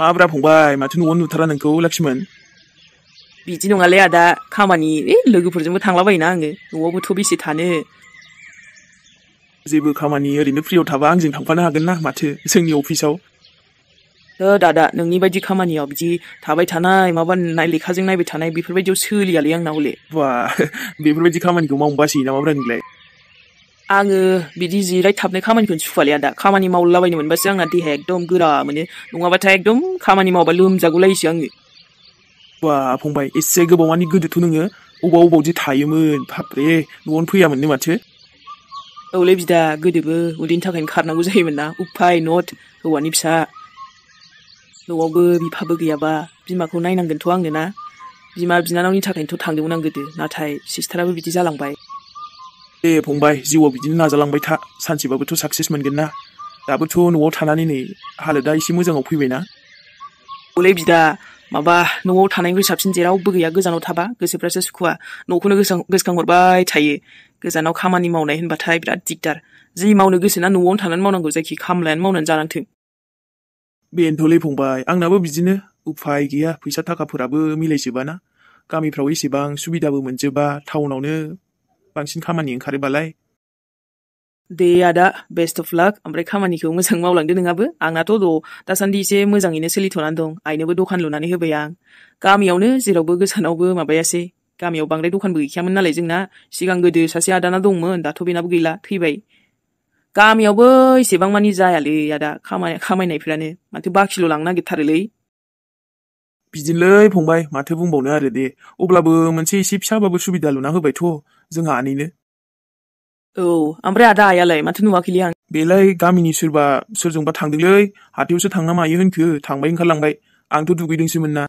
माब्रा फंबाय माथो न'आव नुथारा नोंखौ लाक्ष्मण? बिदि नङालै आदा खामानि लोगोफोरजोंबो थांलाबायोना आङो न'आवबोथ' बेसे थानो। जेबो खामानि ओरैनो फ्रियाव थाबा आंजों थांफानो हागोन ना माथो जोंनि अफिसाव? दादा नोंनि बायदि खामानियाव बिदि थाबाय थानाय माबा लेखाजों नायबाय थानाय बेफोरबायदियाव सोलियालै आंनाव हले। बा बेफोरबायदि खामानिखौ मावनो बासोयो नामाब्रा नोंलाय? आङो बिदि जिरायथाबनाय खामानिखौनो सुखुवालै आदा खामानि मावलाबायनो मोनबासो आंना देहाया एकदम गोरा मोनो नङाबाथाय एकदम खामानि मावबा लोमजागुलायोसो आङो। बा फंबाय एसे गोबावमानि गोदोथ' नोङो अबावदि थायोमोन बाबरे न'आवनो फैयामोननो माथो? औलै बिदा गोदोबो उदैनि थाखायनो खारनांगौ जायोमोन ना उफाय नट हौवानि फिसा। न'आवबो बिफाबो गैयाबा बिमाखौ नायनांगोनथ' आंनो ना। बिमा बिनानावनि थाखायनोथ' थांदोंमोन आं गोदो नाथाय सिस्टाराबो बिदि जालांबाय। दे फंबाय जिउआव बिदिनो नाजालांबाय था सानसेबाबोथ' साक्सेस मोनगोन ना। दाबोथ' न'आव थानानै नै हालोदा एसे मोजाङाव फैबायना। औलै बिदा माबा न'आव थानायनिख्रुइ साबसिन जेरावबो गैया गोजानाव थाबा गोसोफ्रासो सुखुवा न'खौनो गोसोखांहरबाय थायो। गोजानाव खामानि मावनाय होनबाथाय बिराद दिगदार जि मावनो गोसोना न'आवनो थानानै मावनांगौ जायखि खामलायानो मावनानै जानांथों। बेनोथ'लै फंबाय आंनाबो बिदिनो उफाय गैया फैसा थाखाफोराबो मिलायजोबाना। गामिफ्राव एसेबां सुबिदाबो मोनजोबा टाउनावनो बांसिन खामानि ओंखारोबालाय। दे आदा बेस्ट अफ लाक ओमफ्राय खामानिखौ मोजां मावलांदो नोंहाबो आंनाथ' दासान्दि एसे मोजाङैनो सोलिथ'नानै दं आइनोबो दखान लुनानै होबाय आं। गामियावनो जेरावबो गोजानावबो माबायासै गामियाव बांद्राय दखानबो गैखायामोन नालाय जोंना सिगां गोदो सासे आदाना दंमोन दाथ' बेनाबो गैला थैबाय। गामियावबो एसेबां मानि जायालै आदा खामायनायफ्रानो माथो बाखिल' लांनो नागिरथारोलै। बिदिनोलै फंबाय माथो बुंबावनो आरो दे अब्लाबो मोनसे एसे फिसाबाबो सुबिदा लुना होबायथ' जोंहा आनैनो। औ ओमफ्राय आदा आइयालाय माथो नुवाखैलै आं? बेलाय गामिनि सोरजोंबा थांदोंलै हाथायावसो थांना मायो होनखो थांबाय ओंखारलांबाय आंथ' दुगैदोंसोमोन ना।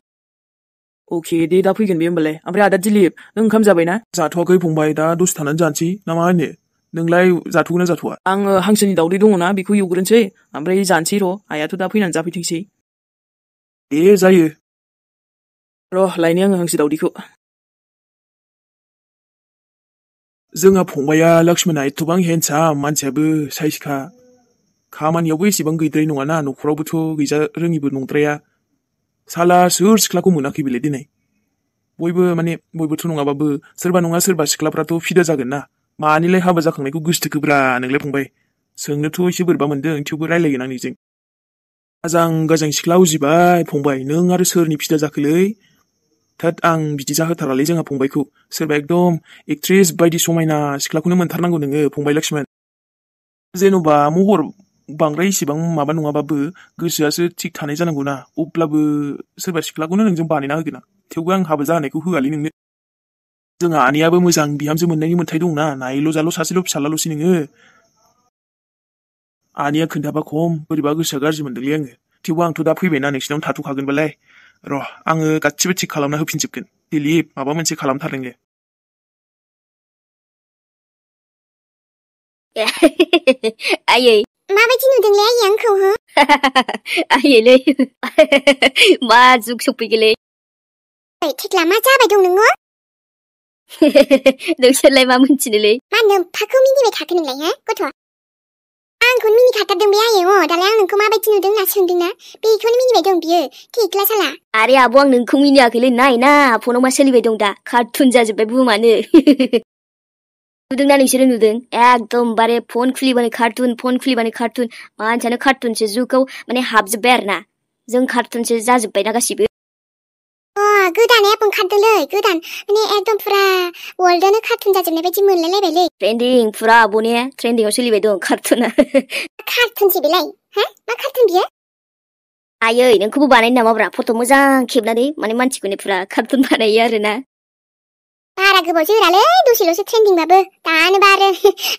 अके दे दा फैगोन बे होमबालाय ओमफ्राय आदा दिलिप नों ओंखाम जाबायना? जाथ'वाखै फंबाय दा दसे थानानै जानोसै ना मा होनो? नोंलाय जाथ'गोन ना जाथ'वा? आङो हांसोनि दावदै दङना बेखौ एवग्रोनोसै ओमफ्राय जानोसै र' आइयाथ' दा फैनानै जाफैथोंसै। दे जायो। र' लायनि आङो हांसो दावदैखौ। जोंहा फंबाया लक्ष्मणआ एथबां हेन्डसाम मानसियाबो साइसखा। खामानियावबो एसेबां गैद्राय नङाना न'खरावबोथ' गैजा रोङिबो नंद्राया। साला सोर सिख्लाखौ मोनाखै बेलाय दिनै? बयबोथ' नङाबाबो सोरबा नङा सोरबा सिख्लाफ्राथ' फिदा जागोन ना। मानिलाय हाबा जाखांनायखौ गोसथोखोब्रा नोंलाय फंबाय? सोंनोथ' एसे बोरैबा मोनदों थेवबो रायलायगोन आं नोंजों। गाजां सिख्ला उजिबाय फंबाय नों आरो सोरनि फिदा जाखोलै? थोद आं बिदि जाहोथारालै जोंहा फंबायखौ सोरबा एकदम एक्ट्रेस बायदि समायना सिख्लाखौनो मोनथारनांगौ नोङो फंबाय लक्ष्मण। जेन'बा महर बांद्राय इसेबां माबा नङाबाबो गोसोआसो थिग थानाय जानांगौ ना अब्लाबो सोरबा सिख्लाखौनो नोंजों बानायना होगोन आं थेवबो आं हाबा जानायखौ होआलै नोंनो। जोंहा आनैयाबो मोजां बिहामजो मोननायनि मोन्थाय दंना नायल' जाल' सासेल' फिसाज्लाल'सै नोङो। आनैया खोन्थाबा खम बोरैबा गोसोआ गाज्रि मोनदोंलै आङो थेवबो आंथ' दा फैबायना नोंसिनावनो थाथ'खागोनबालाय र' आङो गासिबो थिग खालामना होफिनजोबगोन दिलिप माबा मोनसे खालामथार नोङो। आयै माबायदि नुदोंलै आयै आंखौ हो? आयैलै मा जुग सफैगोलै? थेख्ला मा जाबाय दं नोङो? नोंसोरलाय मा मोनथिनोलै? मा नोम्फाखौ मिनिबाय थाखो नोंलाय हो गथ'? आंखौनो मिनिखाथारदों बे आयै दालाय आं नोंखौ माबायदि नुदों होनना सोंदोंना बेखौनो मिनिबाय दं बियो थेख्ला साला। आरे आब' आं नोंखौ मिनियाखैलै नायना फनाव मा सोलिबाय दं दा कार्टुन जाजोब्बाय बुहुमानो। नुदोंना नोंसोरो नुदों एकदमबारे फन खुलिबानो कार्टुन मानसियानो कार्टुनसो जुगाव माने हाबजोब्बाय आरो ना जों कार्टुनसो जाजोब्बायना गासिबो। गोदान एप ओंखारदोंलै गोदान माने एकदम फुरा वर्ल्डआनो कार्टुन जाजोबनाय बायदि मोनलायलायबायलै। ट्रेन्डिं फुरा आब'ने ट्रेन्डिंआव सोलिबाय दं कार्टुना। कार्टुनसो बेलाय हा मा कार्टुन बियो? आयै नोंखौबो बानायनो नामाब्रा फट' मोजां खेबनानै माने मानसिखौनो फुरा कार्टुन बानायो आरोना। बारा गोबाव जोरालै दसेल'सो ट्रेन्डिंबाबो दानोबा आरो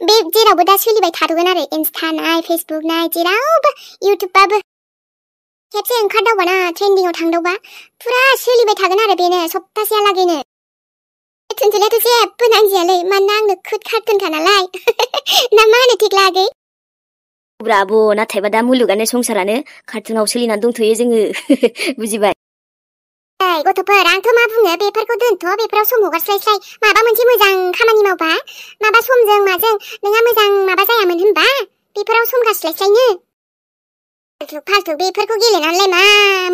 बे जेरावबो दा सोलिबाय थाथ'गोन आरो इन्स्टा नाय फेसबुक नाय जेरावबो इउटुबबाबो खेबसे ओंखारदावबाना ट्रेन्डिंआव थांदावबा फुरा सोलिबाय थागोन आरो बेनो सप्तासेहालागैनो। कार्टुनसोलायथ' जेबो नांजायालै मानोना आंनो खुद कार्टुनखा नालाय ना मा होनो थेख्ला आगै? ब्राबो नाथायबा दा मुलुगानो संसारानो कार्टुनाव सोलिनानै दंथ'यो जोङो बुजिबाय? गथ'फोर आंथ' मा बुङो बेफोरखौ दोनथ' बेफोराव सम हगारस्लायस्लाय माबा मोनसे मोजां खामानि मावबा माबा समजों माजों नोंहा मोजां माबा जायामोन होनबा बेफोराव सम गारस्लायस्लायनो। फाल्थु बेफोरखौ गेलेनानैलाय मा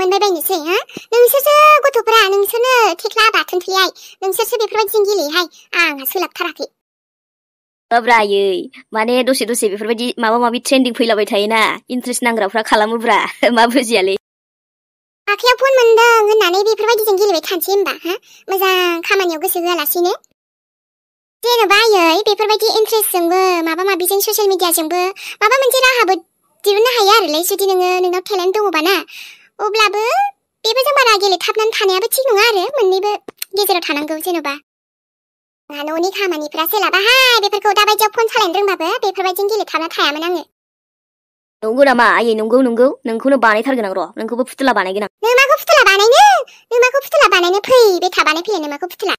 मोनबायबायनोसै हा नोंसोरसो गथ'फोरा नोंसोरनो थेख्ला बाथोन थुलियाय नोंसोरसो बेफोरबायदिजों गेलेयोहाय आंहा सोलाबथाराखै ब्रायै माने दसे दसे बेफोरबायदि माबा माबि ट्रेन्डिं फैलाबाय थायोना इन्ट्रेस्ट नांग्राफ्रा खालामोब्रा मा बुजियालै आखायाव फन मोनदों होननानै बेफोरबायदिजों गेलेबाय थानोसै होमबा हा मोजां खामानियाव गोसो होआलासिनो जेनेबा आयै बेफोरबायदि इन्ट्रेस्टजोंबो माबा माबिजों ससियेल मिडियाजोंबो माबा मोनसे राहाबो दिरुननो हायो आरोलै जुदि नोंनाव टेलेन्ट दङबा ना अब्लाबो बेफोरजों बारा गेलेथाबनानै थानायाबो थिग नङा आरो मोननैबो गेजेराव थानांगौ जेनेबा न'नि खामानिफ्रा सोलाबाहाय बेफोरखौ दाबायदियाव फन सालायनो रोंबाबो बेफोरबायदिजों गेलेथाबना थायामोन आङो नंगौ नामा आयै नंगौ नोंखौनो बानायथारगोन आं र' नोंखौबो फुथुला बानायगोन आं नोमाखौ फुथुला बानायनो फैबाय था बानायफैलाय नोमाखौ फुथुला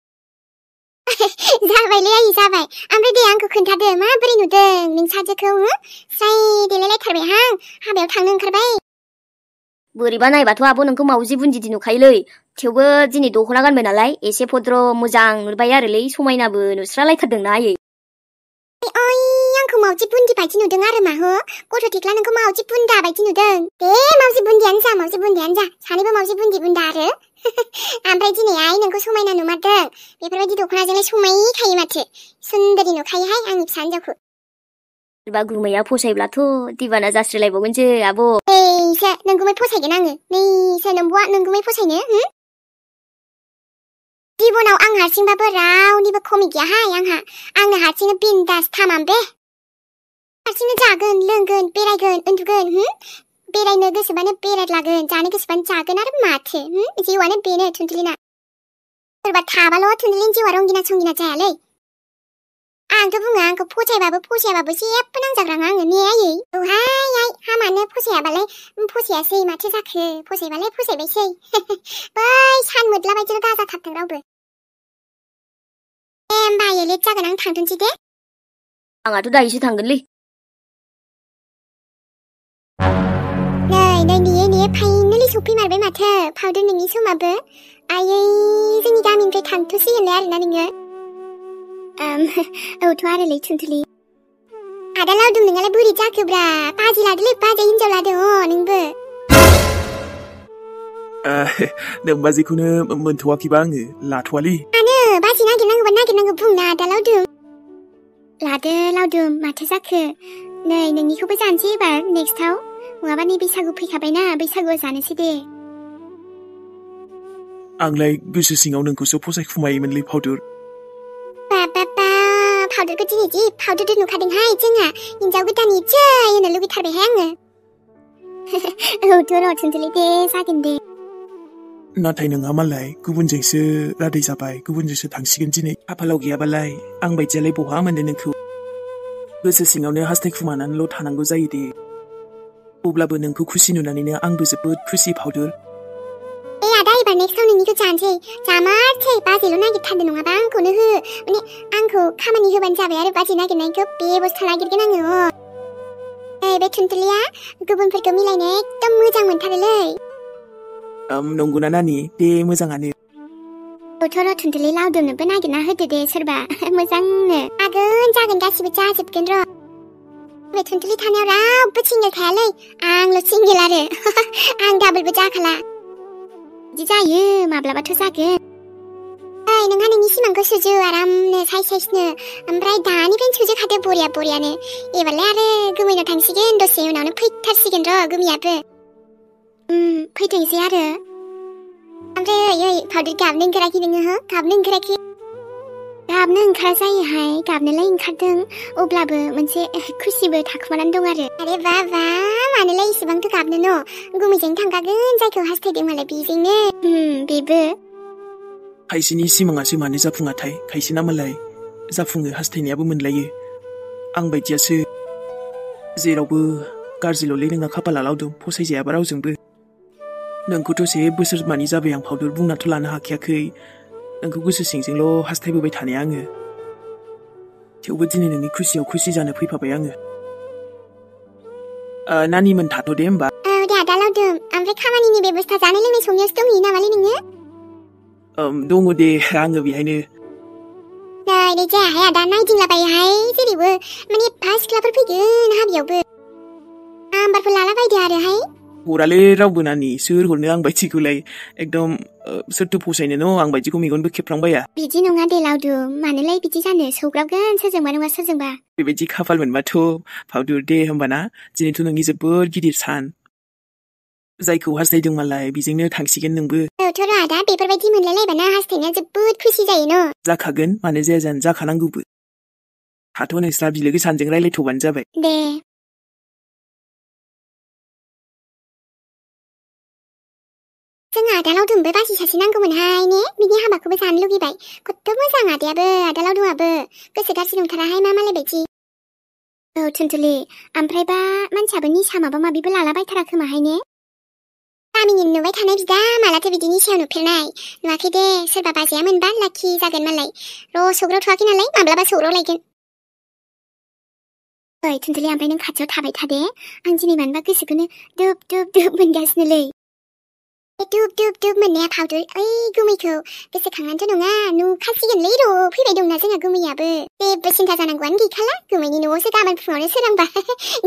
जाबायलै आयै जाबाय ओमफ्राय दे आंखौ खोन्थादो माबोरै नुदों नोंसाजोखौ स्राय देलायलायथारबायहां हाबायाव थांनो ओंखारबाय बोरैबा नायबाथ' आब' नोंखौ मावजि बुन्दिदि नुखायोलै थेवबो दिनै दख'ना गानबाय नालाय एसे भद्र मोजां नुबाय आरोलै समायनाबो नुस्रालायथारदोंना आयै ओइ आंखौ मावजि बुन्दि बायदि नुदों आरो मा हो गथ' थेख्ला नोंखौ मावजि बुन्दा बायदि नुदों दे मावजि बुन्दियानो जा सानैबो मावजि बुन्दि बुन्दा आरो ओमफ्राय दिनैहाय नोंखौ समायना नुमारदों बेफोरबायदि दख'नाजोंलाय समायखायो माथो सुन्दरि नुखायोहाय आंनि फिसा हिन्जावखौ सोरबा गुमैया फसायब्लाथ' दिबाना जास्रिलायबावगोनसो आब' नैसो नोंगुमै फसायगोन आङो नैसो नोंब'आ नोंगुमै फसायनो जिबनाव आं हारसिंबाबो रावनिबो खमि गैयाहाय आंनो हारसिंनो बिन्दास थामाम बे हारसिंनो जागोन लोंगोन बेरायगोन उन्दुगोन बेरायनो गोसोबानो बेरायलागोन जानो गोसोबानो जागोन आरो माथो जिउआनो बेनो थुनथुलिना सोरबा थाबाल' थुनथुलिनि जिउआ रंगिना संगिना जायालै आंथ' बुङो आंखौ फसायाबाबो जेबो नांजाग्रां आङो ने आयै औहाय हामानो फसायाबालाय फसायासै माथो जाखो फसायबालाय फसायबायसै बै सान मोद्ला बायदिल' दाजाथारथों रावबो दे होमबा आयै लेट जागोन आं थांथोंसै दे आंहाथ' दायोसो थांगोनलै नै फाइनालि सफैमारबाय माथो फावदर नोंनि समाबो आयै जोंनि गामिनिफ्राय थांथ'सिगोनलाय आरोना नोङो औथ' आरोलै थुनथुलि आदा लावदुम नोंहालाय बोरै जाखोब्रा बाजै लादोलै बाजै हिनजाव लादों नोंबो नोमबाजैखौनो मोनथ'वाखैबा आङो लाथ'वालै मानो बाजै नागिरनांगौ बुंना आदा लावदुम लादो लावदुम माथो जाखो नै नोंनिखौबो जानोसै एबार नेक्स्टआव नङाबा नै बैसागु फैखाबायना बैसागुआव जानोसै दे आंलाय गोसो सिङाव नोंखौसो फसायखुमायोमोनलै फावदुर फावदुरखौ दिनै जि फावदुर नुखादोंहाय जोंहा हिन्जाव गोदाननि जै होनो लुबैथारबायहाय आङो औथ' र' थुनथुलि दे जागोन दे नाथाय नोंहा मालाय गुबुनजोंसो रादै जाबाय गुबुनजोंसो थांसिगोन दिनै खाफालाव गैयाबालाय आं बायदियालाय बहा मोननो नोंखौ गोसो सिङावनो हास्थायखुमानानैल' थानांगौ जायो दे अब्लाबो नोंखौ खुसि नुनानैनो आंबो जोबोद खुसि फावदुर आदा एबार नेक्स्टआव नोंनिखौ जानोसै जामारसै बाजैल' नागिरथारदो नङाबा आंखौनो हो माने आंखौ खामानि होबानो जाबाय आरो बाजै नागिरनायखौ बेबस्था नागिरगोन आङो बे थुनथुलिया गुबुनफोरखौ मिलायनो एकदम मोजां मोनथारोलै नंगौना नानि दे मोजाङानो बोथोराव थुनथुलि लावदुमनोबो नागिरना होदो दे सोरबा मोजांनो जागोन गासिबो जाजोबगोन र' बे थुनथुलि थानायाव रावबो सिंगेल थायालै आंल' सिंगेल आरो आं डाबलबो जाखाला बिदि जायो माब्लाबाथ' जागोन नोंहा नोंनि सिमांखौ सुजु आरामनो साइसनो ओमफ्राय दानिफ्रायनो सुजुखादो बरियानो एबारलाय आरो गुमैनाव थांसिगोन दसे उनावनो फैथारसिगोन र' गुमैयाबो फैथोंसै आरो ओमफ्राय ओइ फावदुर गाबनो ओंखाराखै नोङो हो गाबनो ओंखारा जायोहाय गाबनोलाय ओंखारदों अब्लाबो मोनसे खुसिबो थाखुमानानै दं आरो बाबा मानोलाय इसेबांथ' गाबनो न' गुमैजों थांखागोन जायखौ हास्थायदों मालाय बेजोंनो बेबो खायसेनि सिमाङासो मानो जाफुङाथाय खायसेना मालाय जाफुङो हास्थायनायाबो मोनलायो आं बायदियासो जेरावबो गाज्रिल'लै नोंहा खाफाला लावदुम फसायजायाबा रावजोंबो नोंखौथ' से बोसोरमानि जाबाय आं फावदुर बुंनाथ' लानो हाखायाखै नोंखौ गोसो सिंजोंल' हास्थायबोबाय थानाया आङो थेवबो दिनै नोंनि खुसियाव खुसि जानो फैफाबाय आङो नानिमोन थाथ' दे होमबा दे आदा लावदुम ओमफ्राय खामानिनि बेबस्था जानाय लोंनाय संनायावसो दंहैयो नामालै नोङो दङ दे आङो बेहायनो नै जायाहाय आदा नायदिंलाबायोहाय जेरैबो माने एफा सिख्लाफोर फैगोन हाबायावबो नाम्बारफोर लाला बायदो आरोहाय हरालै रावबो नानि सोर हरनो आं बायदिखौलाय एकदम सोरथो फसायनो न' आं बायदिखौ मेगनबो खेबफ्लांबाया बिदि नङा दे लावदुम मानोलाय बिदि जानो सौग्रावगोन सोरजोंबा नङा सोरजोंबा बेबायदि खाफाल मोनबाथ' फावदुर दे होमबाना दिनैथ' नोंनि जोबोद गिदिर सान जायखौ हास्थायदों मालाय बेजोंनो थांसिगोन नोंबो औथ' र' आदा बेफोरबायदि मोनलायलायबाना हास्थायनाया जोबोद खुसि जायो न' जाखागोन मानो जाया जानो जाखानांगौबो दाथ' नोंस्रा बिलोगो सानजों रायलायथ'बानो जाबाय दे जोंहा आदा लावदुमबो बाजै सासे नांगौमोनहाय ने बिनि हाबाखौबो जानो लुगैबाय खथ्थ' मोजां आदायाबो आदा लावदुमाबो गोसो गाज्रि नंथाराहाय मा मालाय बायदि औ थुनथुलि ओमफ्रायबा मानसियाबो निसा माबा माबिबो लालाबायथारा खोमाहाय ने गामिनि नुबाय थानाय बिदा मालाथो बिदि निसायाव नुफेरनाय नुवाखै दे सोरबा बाजैया मोनबा लाखि जागोन मालाय र' सौग्रावथ'वाखै नालाय माब्लाबा सौग्रावलायगोन ओइ थुनथुलि ओमफ्राय नों खाथियाव थाबाय था दे आं दिनै मानोबा गोसोखौनो दुब दुब दुब मोनगासिनोलै दुब दुब दुब मोननाया फावदुर ओइ गुमैखौ गोसोखांनानैथ' नङा नुखासिगोनलै र' फैबाय दंना जोंहा गुमैयाबो जेबो सिन्था जानांगौआनो गैखाला गुमैनि न'आवसो गाबोन फुङावनो सोरांबा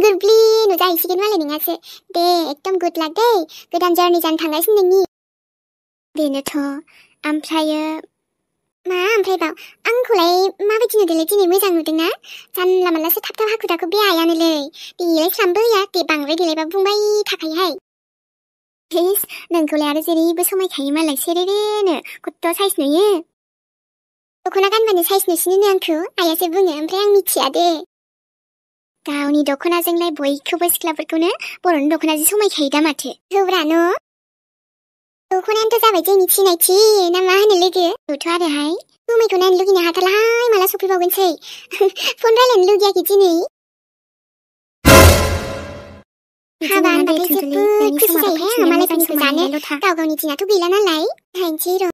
गुरब्लि नुजाहैसिगोन मालाय नोंहासो दे एकदम गुड लाक दै गोदान जार्नि जानो थांगासिनो नोंनि बेनोथ' ओमफ्रायो मा ओमफ्रायबाव आंखौलाय माबायदि नुदोंलै दिनै मोजां नुदोंना जानला मानलासो थाब थाब हाखु दाखु बेहायानोलै देलाय स्लामबो होया दे बांद्राय देलायबा बुंबाय थाखायोहाय प्लिज नोंखौलाय आरो जेरैबो समायखायो मालाय सेरेरेनो खथ्थ' साइज नुयो दख'ना गानबानो साइज नुसिनो आंखौ आइयासो बुङो ओमफ्राय आं मिथिया दे गावनि दख'नाजोंलाय बयखौबो सिख्लाफोरखौनो बर'नि दख'नाजों समायखायो दा माथो होब्रा न' दख'नायानोथ' जाबाय जोंनि सिनायथि ना मा होनो लोगो औथ' आरोहाय गुमैखौ नायनो लुगैनो हाथारलाहाय माला सफैबावगोनसै फन रायलायनो लुगैयाखै दिनै हाबा होनबाथाय जोबोद खुसि जायोहाय आं मालायफोरनिखौ जानो गाव गावनि दिनाथ' गैला नालाय नायनोसै र'